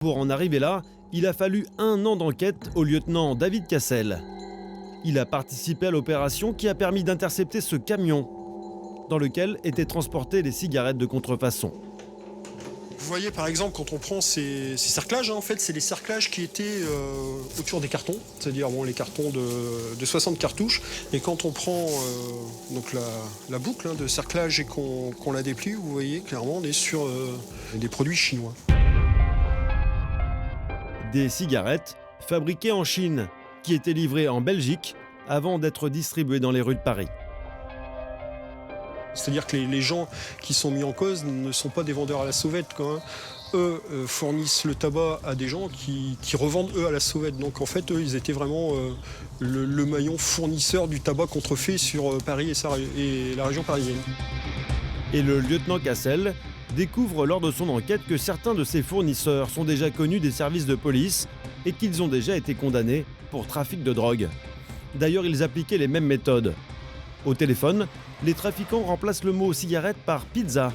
Pour en arriver là, il a fallu 1 an d'enquête au lieutenant David Cassel. Il a participé à l'opération qui a permis d'intercepter ce camion dans lequel étaient transportées les cigarettes de contrefaçon. Vous voyez par exemple quand on prend ces cerclages, en fait c'est les cerclages qui étaient autour des cartons, c'est-à-dire les cartons de 60 cartouches. Et quand on prend donc la boucle de cerclage et qu'on la déplie, vous voyez clairement on est sur des produits chinois. Des cigarettes fabriquées en Chine qui étaient livrées en Belgique avant d'être distribuées dans les rues de Paris. C'est-à-dire que les gens qui sont mis en cause ne sont pas des vendeurs à la sauvette, quoi. Eux fournissent le tabac à des gens qui revendent eux à la sauvette. Donc en fait, eux, ils étaient vraiment le maillon fournisseur du tabac contrefait sur Paris et la région parisienne. Et le lieutenant Cassel découvre lors de son enquête que certains de ses fournisseurs sont déjà connus des services de police et qu'ils ont déjà été condamnés pour trafic de drogue. D'ailleurs, ils appliquaient les mêmes méthodes. Au téléphone, les trafiquants remplacent le mot cigarette par pizza.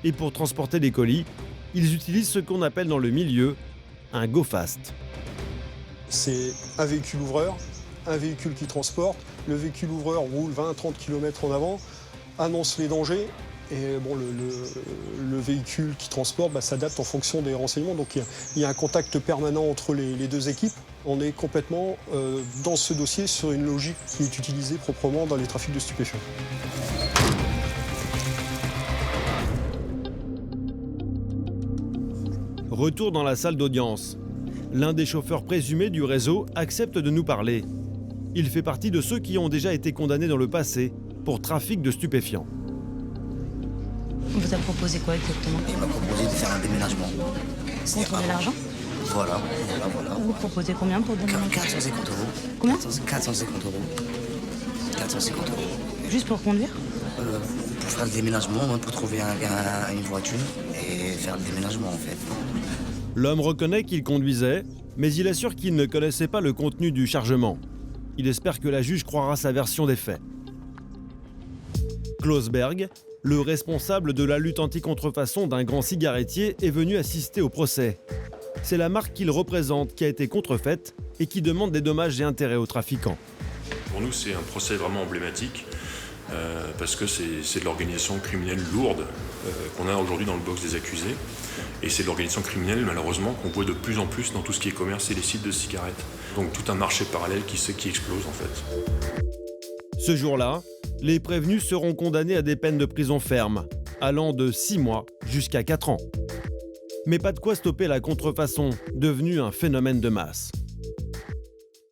Et pour transporter des colis, ils utilisent ce qu'on appelle dans le milieu un go fast. C'est un véhicule ouvreur, un véhicule qui transporte. Le véhicule ouvreur roule 20-30 km en avant, annonce les dangers. Et le véhicule qui transporte s'adapte en fonction des renseignements. Donc il y a un contact permanent entre les deux équipes. On est complètement dans ce dossier sur une logique qui est utilisée proprement dans les trafics de stupéfiants. Retour dans la salle d'audience. L'un des chauffeurs présumés du réseau accepte de nous parler. Il fait partie de ceux qui ont déjà été condamnés dans le passé pour trafic de stupéfiants. On vous a proposé quoi exactement? Il m'a proposé de faire un déménagement. Pour trouver l'argent? Voilà. Vous proposez combien pour déménager? 450 euros. Combien? 450 euros. 450 euros. Juste pour conduire? Pour faire le déménagement, pour trouver une voiture et faire le déménagement en fait. L'homme reconnaît qu'il conduisait, mais il assure qu'il ne connaissait pas le contenu du chargement. Il espère que la juge croira sa version des faits. Klaus Berg, le responsable de la lutte anti-contrefaçon d'un grand cigarettier, est venu assister au procès. C'est la marque qu'il représente qui a été contrefaite et qui demande des dommages et intérêts aux trafiquants. Pour nous, c'est un procès vraiment emblématique parce que c'est de l'organisation criminelle lourde qu'on a aujourd'hui dans le box des accusés. Et c'est de l'organisation criminelle, malheureusement, qu'on voit de plus en plus dans tout ce qui est commerce illicite de cigarettes. Donc tout un marché parallèle qui explose en fait. Ce jour-là, les prévenus seront condamnés à des peines de prison ferme, allant de 6 mois jusqu'à 4 ans. Mais pas de quoi stopper la contrefaçon, devenue un phénomène de masse.